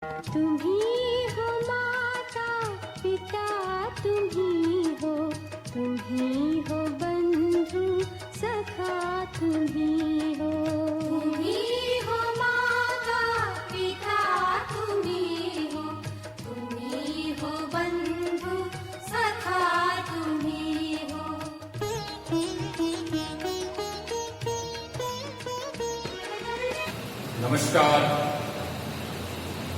तुम्ही हो माता पिता, तुम्ही हो बंधु सखा, तुम्ही हो माता पिता, तुम्ही हो बंधु सखा, तुम्ही हो। नमस्कार,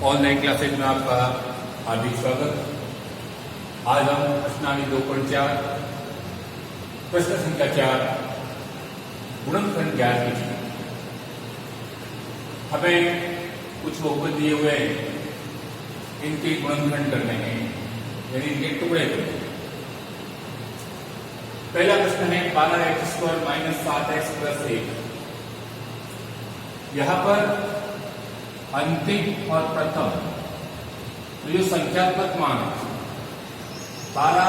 ऑनलाइन क्लासेज में आपका हार्दिक स्वागत। आज हम प्रश्नावली 2.4 प्रश्न संख्या 4 गुणनखंड ज्ञात कीजिए। हमें कुछ बहुपद दिए हुए हैं, इनके गुणनखंड करने हैं, यानी इनके टुकड़े करने हैं। पहला प्रश्न है 12x² - 7x + 1। यहां पर अंतिम और प्रथम तो जो संख्यात्मक मान 12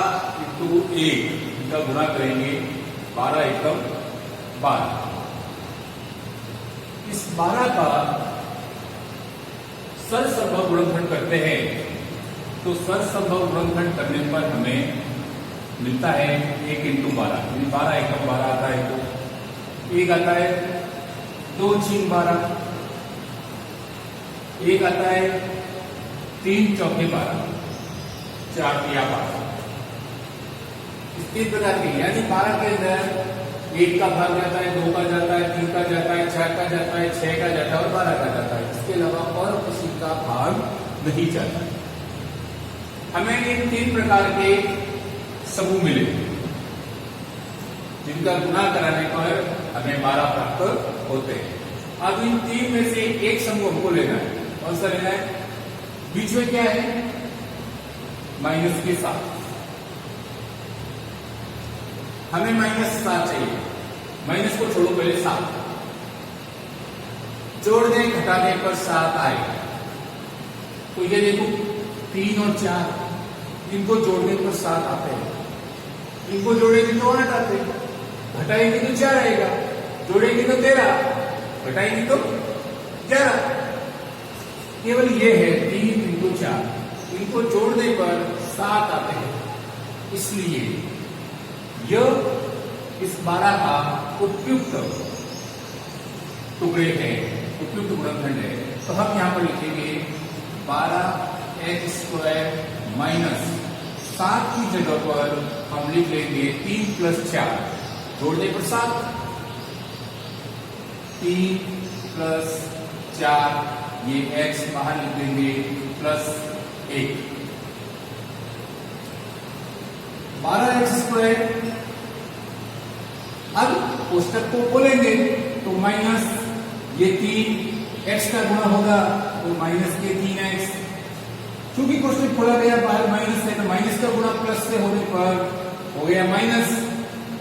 × 1 इनका गुणा करेंगे, 12 एकम 12। इस 12 का सरसंभव गुणनखंड करते हैं, तो सरसंभव गुणनखंड करने पर हमें मिलता है 1 × 12, यानी 12 एकम 12 आता है, तो 1 आता है 2 × 12, 1 आता है 3 × 4 12, 4 × 12। इस 3 प्रकार के, यानी 12 के अंदर 1 का भाग जाता है, 2 का जाता है, 3 का जाता है, 4 का जाता है, 6 का जाता है और 12 का जाता है। इसके अलावा और किसी का भाग नहीं जाता। हमें इन 3 प्रकार के समूह मिले, जिनका गुणा कराने पर हमें 12 प्राप्त होते हैं। अब इन 3 में से एक समूह हमको लेना है। कौन सा लेना है? बीच में क्या है? माइनस के साथ। हमें -7 चाहिए। माइनस को छोड़ो, पहले 7 जोड़ने घटाने पर 7 आएगा। तो ये देखो 3 और 4 इनको जोड़ने पर 7 आते हैं। इनको जोड़ेंगे तो 8 आते हैं, घटाएंगे तो 4 आएगा, जोड़ेंगे तो 13, घटाएंगे तो 11। केवल ये है 3 × 4, इनको जोड़ने पर 7 आते हैं। इसलिए यह इस 12 का उपयुक्त टुकड़े हैं, उपयुक्त गुणनखंड है। तो हम यहां पर लिखेंगे 12x² - 7 की जगह पर हम लिख लेंगे 3 + 4, जोड़ने पर 7, 3 + 4, ये x बाहर लिख देंगे +1, 12x²। अब कोष्टक को खोलेंगे तो माइनस ये 3 x का गुणा होगा, तो माइनस के 3x। क्योंकि कोष्टक खोला गया, बाहर माइनस है, तो माइनस का गुणा प्लस से होने पर हो गया माइनस,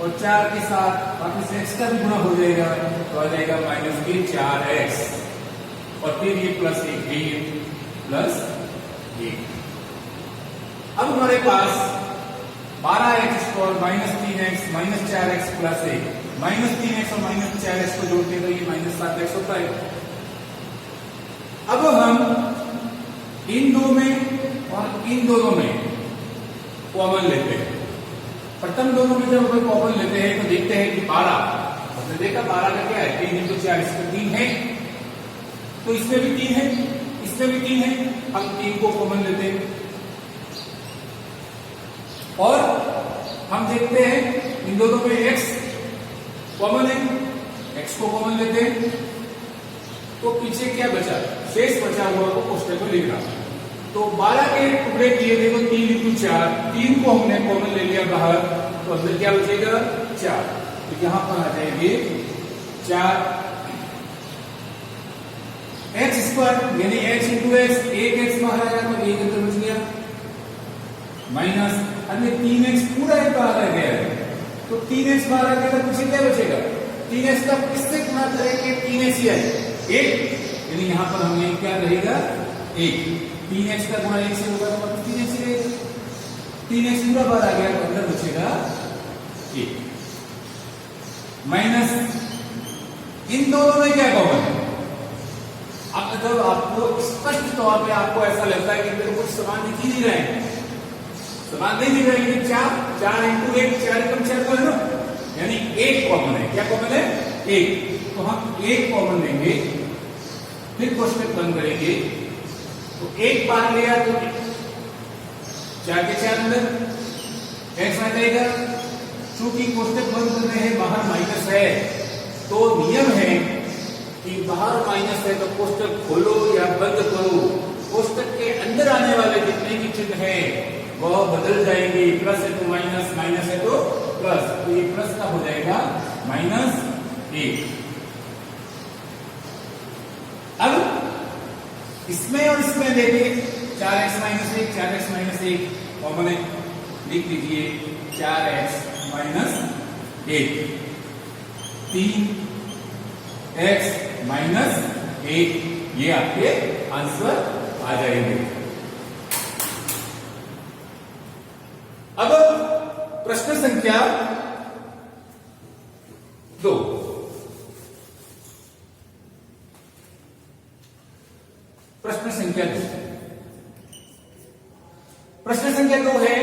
और 4 के साथ वापस x का भी गुणा हो जाएगा, तो आ जाएगा माइनस के 4x, और फिर ये +1 है, +1। अब हमारे पास 12x² - 3x - 4x + 1, -3x और -4x को जोड़ते हैं तो ये -7x होता है। अब हम इन दो में और इन दोनों में कॉमन लेते हैं। प्रथम दोनों में जब हम कॉमन लेते हैं तो देखते हैं कि 12, हमने देखा 12 का क्या है, 3 × 4, इसमें 3 है, तो इसमें भी 3 है, इसमें भी 3 है। हम 3 को कॉमन लेते हैं और हम देखते हैं इन दोनों में x कॉमन है, x को कॉमन लेते हैं, तो पीछे क्या बचा? शेष बचा हुआ को कोष्टक में लिखना। तो 12 के टुकड़े किए थे, तो 3 × 4, 3 को हमने कॉमन ले लिया बाहर, तो अंदर क्या बचेगा? 4। तो यहां पर आ जाएंगे 4 x² यानी x × x, 1x बाहर आएगा तो 1 अंदर बच गया, माइनस अन्य 3x पूरा एक बाहर आ गया है, तो 3x बाहर आ गया तो पीछे क्या बचेगा? 3x का किससे गुणा करेंगे? 3x ही आएगा, 1, यानी यहां पर हमें क्या रहेगा? 1। 3x का गुणा 1 से होगा तो 3x ही रहेगा, 3x पूरा बाहर आ गया तो अंदर बचेगा 1, माइनस इन दोनों में क्या कॉमन है? अब जब आपको स्पष्ट तौर पे आपको ऐसा लगता है कि मेरे को समान दिख ही नहीं रहे हैं, समान नहीं दिख रहे, लेकिन 4 इंटू 1 4 कम 4 है ना, यानी 1 कॉमन है। क्या कॉमन है? 1। तो हम 1 कॉमन लेंगे, फिर कोष्टक बंद करेंगे, तो 1 बार लिया तो 4 के 4 अंदर x आ जाएगा। चूंकि कोष्टक बंद कर रहे हैं, बाहर माइनस है, तो नियम है कि बाहर माइनस है तो कोष्टक खोलो या बंद करो, कोष्टक के अंदर आने वाले जितने भी चिन्ह हैं वह बदल जाएंगे। प्लस है तो माइनस, माइनस है तो प्लस, तो ये प्लस का हो जाएगा -1। अब इसमें और इसमें देखिए 4x - 1 4x - 1 कॉमन है, लिख लीजिए 4x - 1 3x - 1, ये आपके आंसर आ जाएंगे। अब प्रश्न संख्या 2, प्रश्न संख्या 2, प्रश्न संख्या 2 है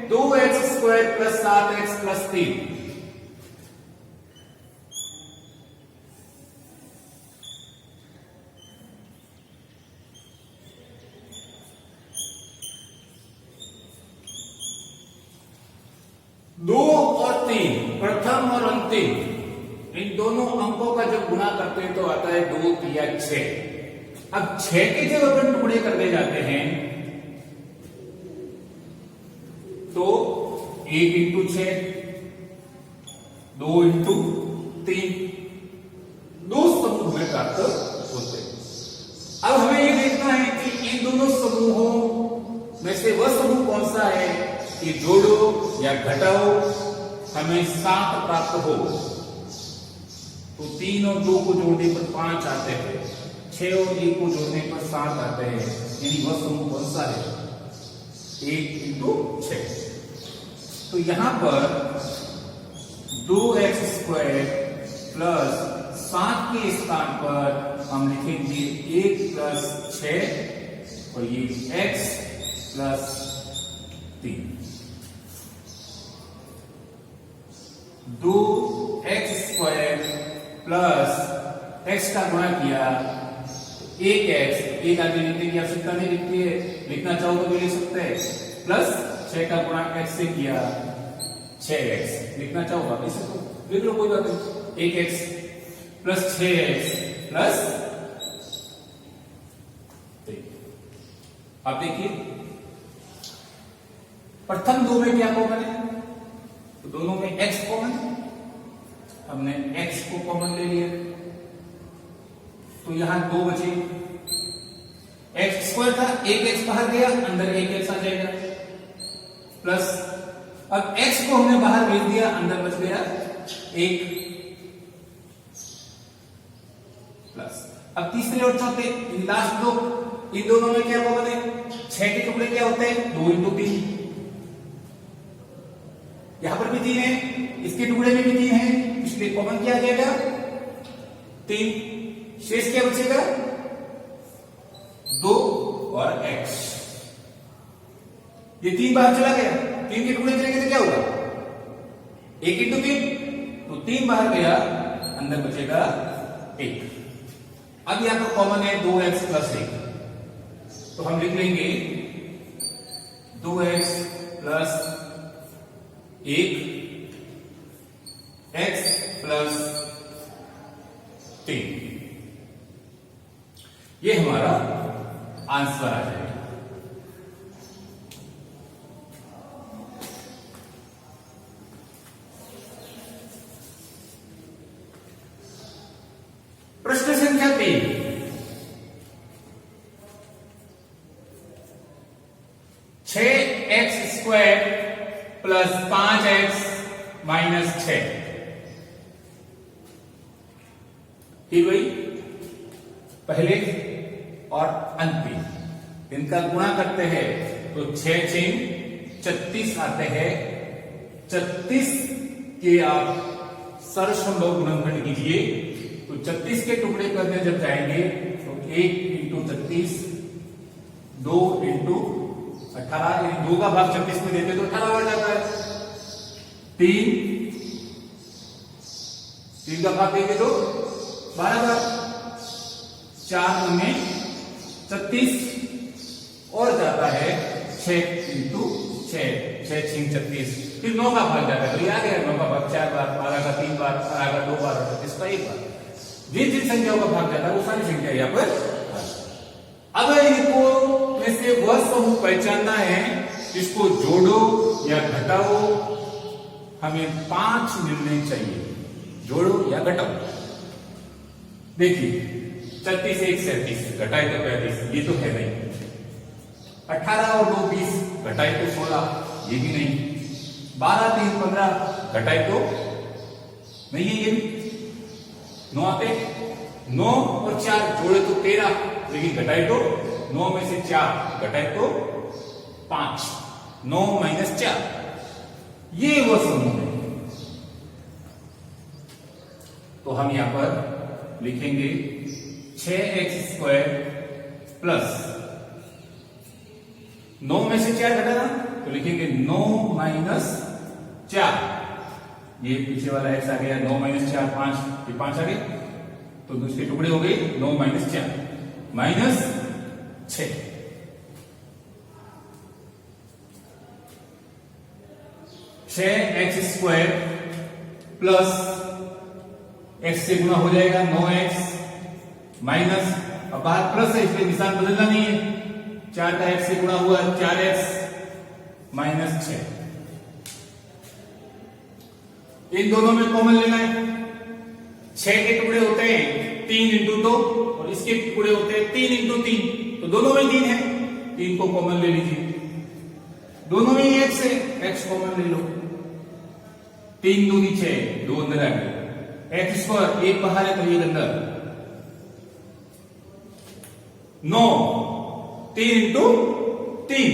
2x² + 7x + 3। दो और 3, प्रथम और अंतिम, इन दोनों अंकों का जब गुणा करते हैं तो आता है 2 3 6। अब 6 के जब अपन टुकड़े करने जाते हैं तो 1 × 6 2 × 3, 2 समूह में प्राप्त होते हैं। अब हमें ये देखना है कि इन दोनों समूहों में से वह समूह कौन सा है कि जोड़ो या घटाओ हमें 7 प्राप्त हो। तो 3 और 2 को जोड़ने पर 5 आते हैं, 6 और 1 को जोड़ने पर 7 आते हैं, यानी वह समूह कौन सा है? 1 × 6। तो यहां पर 2x² + 7 के स्थान पर हम लिखेंगे 1 + 6 और ये x + 3। 2x² + x का गुणा किया 1x, 1 आगे लिखने की आवश्यकता नहीं लिखती है, लिखना चाहो तो भी लिख सकते हैं, प्लस 6 का गुणा x से किया 6x, लिखना चाहो वापस से तो लिख लो, कोई बात नहीं। 1x + 6x + 3। अब देखिए प्रथम 2 में क्या कॉमन है? तो दोनों में x कॉमन है, हमने x को कॉमन ले लिया, तो यहां 2 बचे, x² था, 1x बाहर गया, अंदर 1x आ जाएगा, प्लस अब x को हमने बाहर भेज दिया, अंदर बच गया 1, प्लस अब तीसरे और चौथे लास्ट 2, इन दोनों में क्या कॉमन है? 6 के टुकड़े क्या होते हैं? 2 × 3। यहां पर भी 3 है, इसके टुकड़े में भी 3 है, इसलिए कॉमन क्या आ जाएगा? 3। शेष क्या बचेगा? 2 और x। ये 3 बाहर चला गया, 3 के टुकड़े चले गए तो क्या होगा? 1 × 3, तो 3 बाहर गया, अंदर बचेगा 1। अब यहां पर कॉमन है 2x + 1, तो हम लिख लेंगे 2x + 1 x + 3, ये हमारा आंसर आ जाएगा। प्रश्न संख्या 3, (6x² + 5x - 6) ठीक भाई, पहले और अंतिम इनका गुणा करते हैं तो 6 × 6 36 आते हैं। 36 के आप सरसंभव गुणनखंड कीजिए तो 36 के टुकड़े करने जब जाएंगे तो 1 इंटू 36, 2 इंटू 18, यानी 2 का भाग 36 में देते तो 18 बढ़ जाता है। 3 का भाग देंगे तो 12 बार, 4 में 36 और जाता है 6 इंटू 6, 6 6 36, फिर 9 का भाग जाता है तो ये आ गया 9 का भाग 4 बार, 12 का 3 बार, 18 का 2 बार और 36 का 1 बार। जिन जिन संख्याओं का भाग जाता है वो सारी संख्या यहाँ पर। अब इनको में से वह समूह पहचानना है जिसको जोड़ो या घटाओ, हमें 5 निर्णय चाहिए, जोड़ो या घटाओ। देखिए 36 1 37, घटाए तो 35, ये तो है नहीं। 18 और 2 20, घटाए तो 16, ये भी नहीं। 12 3 15, घटाए तो नहीं है, ये भी 9 आते। 9 और 4 जोड़े तो 13, लेकिन घटाए तो 9 में से 4 घटाए तो 5, 9 माइनस 4, ये वो समूह है। तो हम यहां पर लिखेंगे 6x² प्लस 9 में से 4 घटाना तो लिखेंगे 9 माइनस 4, ये पीछे वाला x आ गया, 9 माइनस 4 5, ये 5 आ गए तो दूसरे टुकड़े हो गए 9 minus 4 minus 6। 6x² plus x से गुणा हो जाएगा 9x माइनस, अब बाहर प्लस है इसलिए निशान बदलना नहीं है, 4 का x से गुणा हुआ 4x माइनस 6। इन दोनों में कॉमन लेना है। 6 के टुकड़े होते हैं 3 इंटू 2 और इसके टुकड़े होते हैं 3 इंटू 3, तो दोनों में 3 है, 3 को कॉमन ले लीजिए। दोनों में ही x है, x कॉमन ले लो। 3 दूनी 6, 2 अंदर आ गए, x² 1 बाहर है तो 1 अंदर। 9 3 इंटू 3,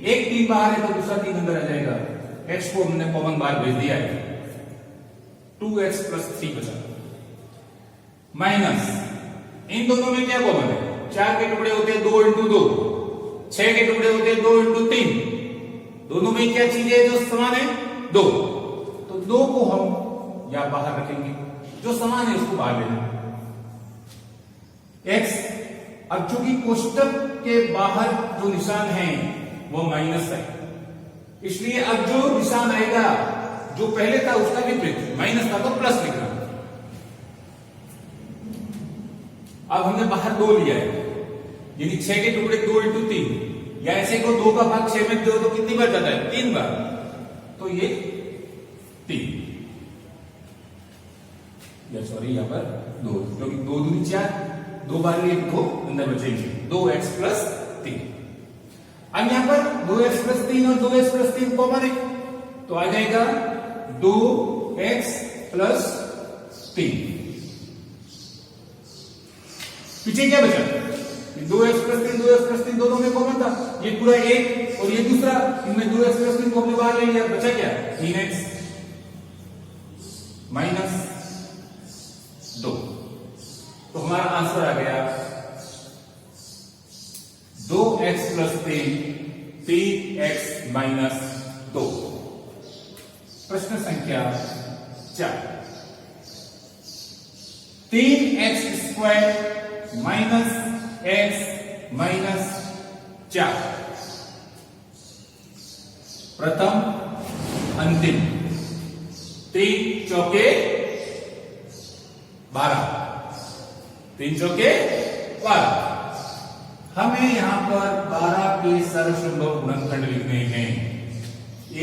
1 3 बाहर है तो दूसरा 3 अंदर आ जाएगा। x को हमने कॉमन बाहर भेज दिया है, 2x प्लस 3 बचा। माइनस इन दोनों में क्या कॉमन है? 4 के टुकड़े होते हैं 2 इंटू 2, 6 के टुकड़े होते हैं 2 इंटू 3, दोनों में क्या चीज है जो समान है? 2, तो 2 को हम या बाहर रखेंगे, जो समान है उसको बाहर लेना। x, अब चूंकि कोष्टक के बाहर जो निशान है वो माइनस है, इसलिए अब जो निशान आएगा जो पहले था उसका विपरीत, माइनस था तो प्लस लिखना। अब हमने बाहर 2 लिया है, यानी 6 के टुकड़े 2 इंटू 3, या ऐसे को 2 का भाग 6 में दो तो कितनी बार जाता है? 3 बार, तो ये 3, या सॉरी यहां पर 2, क्योंकि 2 दूनी 4, 2 बार लिए 2 अंदर बचेंगे, 2x प्लस 3। अब यहां पर 2x प्लस 3 और 2x प्लस 3 कॉमन है, तो आ जाएगा 2x प्लस 3। पीछे क्या बचा? 2x प्लस 3, 2x प्लस 3 दोनों में कॉमन था, ये पूरा 1 और ये दूसरा, इनमें 2x प्लस 3 को हमने बाहर ले लिया, बचा क्या? 3x minus 2। तो हमारा आंसर आ गया 2x प्लस 3, 3x माइनस 2। प्रश्न संख्या 4, 3x² माइनस x माइनस 4, प्रथम अंतिम। 3 चौके 12, 3 चौके 12। हमें यहां पर 12 के सर्वसंभव गुणनखंड लिखने हैं,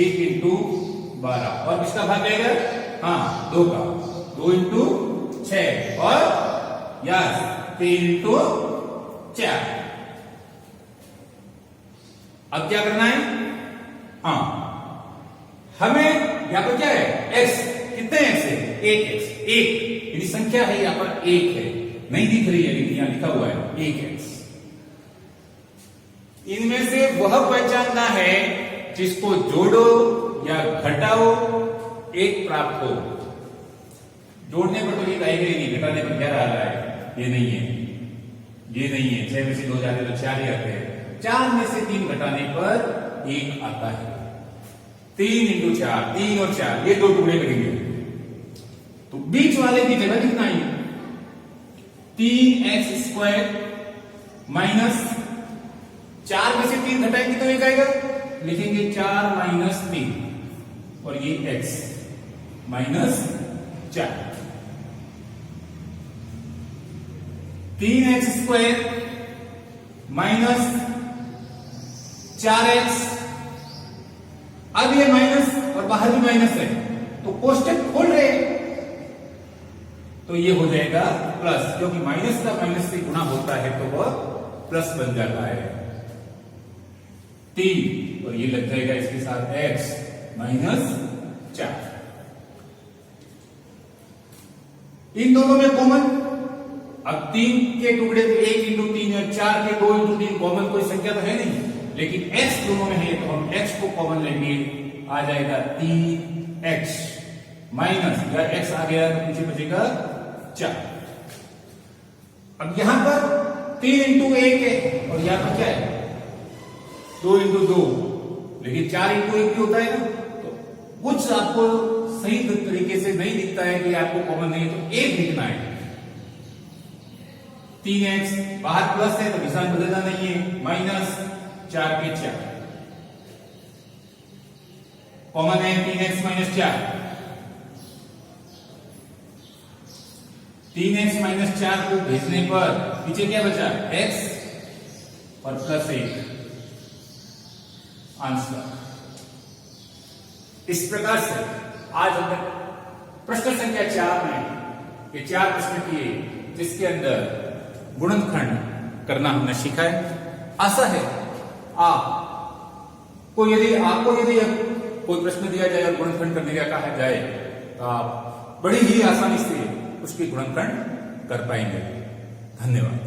1 इंटू 12 और किसका भाग जाएगा? हाँ 2 का, 2 इंटू 6 और यस 3 इंटू 4। अब क्या करना है? हाँ हमें यहां पर क्या है? x, कितने x है? 1x, 1 यानी संख्या है यहां पर 1 है, नहीं दिख रही है लेकिन यहां लिखा हुआ है 1x। इनमें से वह पहचानना है जिसको जोड़ो या घटाओ 1 प्राप्त हो। जोड़ने पर तो 1 आएगा ही नहीं, घटाने पर क्या रहा है? ये नहीं है। ये नहीं है, 6 में से 2 जाते तो 4 ही आते हैं। 4 में से 3 घटाने पर 1 आता है। 3 × 4, 3 और 4, ये 2 टुकड़े करेंगे तो बीच वाले की जगह कितना है? 3x² माइनस 4 में से 3 घटाएंगे तो 1 आएगा, लिखेंगे 4 - 3 और ये x -4। 3x² माइनस 4x, अब ये माइनस और बाहर भी माइनस है तो कोष्टक खोल रहे हैं तो ये हो जाएगा प्लस, क्योंकि माइनस का माइनस से गुणा होता है तो वह प्लस बन जाता है। 3 और ये लग जाएगा इसके साथ x -4। इन दोनों में कॉमन, अब 3 के टुकड़े तो 1 × 3 और 4 के 2 × 3 कॉमन कोई संख्या तो है नहीं, लेकिन x दोनों में है तो हम x को कॉमन लेंगे, आ जाएगा 3x माइनस, या x आ गया तो पीछे बचेगा 4। अब यहां पर 3 × 1 है और यहां पर क्या है 2 × 2, लेकिन 4 × 1 भी होता है ना, तो कुछ आपको सही तरीके से नहीं दिखता है कि आपको कॉमन नहीं है तो 1 लिखना है। 3x बाहर प्लस है तो निशान बदलना नहीं है, -4 के 4 कॉमन है, 3x - 4। 3x - 4 को भेजने पर पीछे क्या बचा? x और +1 आंसर। इस प्रकार से आज हमने प्रश्न संख्या 4 में ये 4 प्रश्न किए जिसके अंदर गुणनखंड करना हमने सीखा है। आशा है आपको यदि कोई प्रश्न दिया जाए और गुणनखंड करने का कहा जाए तो आप बड़ी ही आसानी से उसकी गुणनखंड कर पाएंगे। धन्यवाद।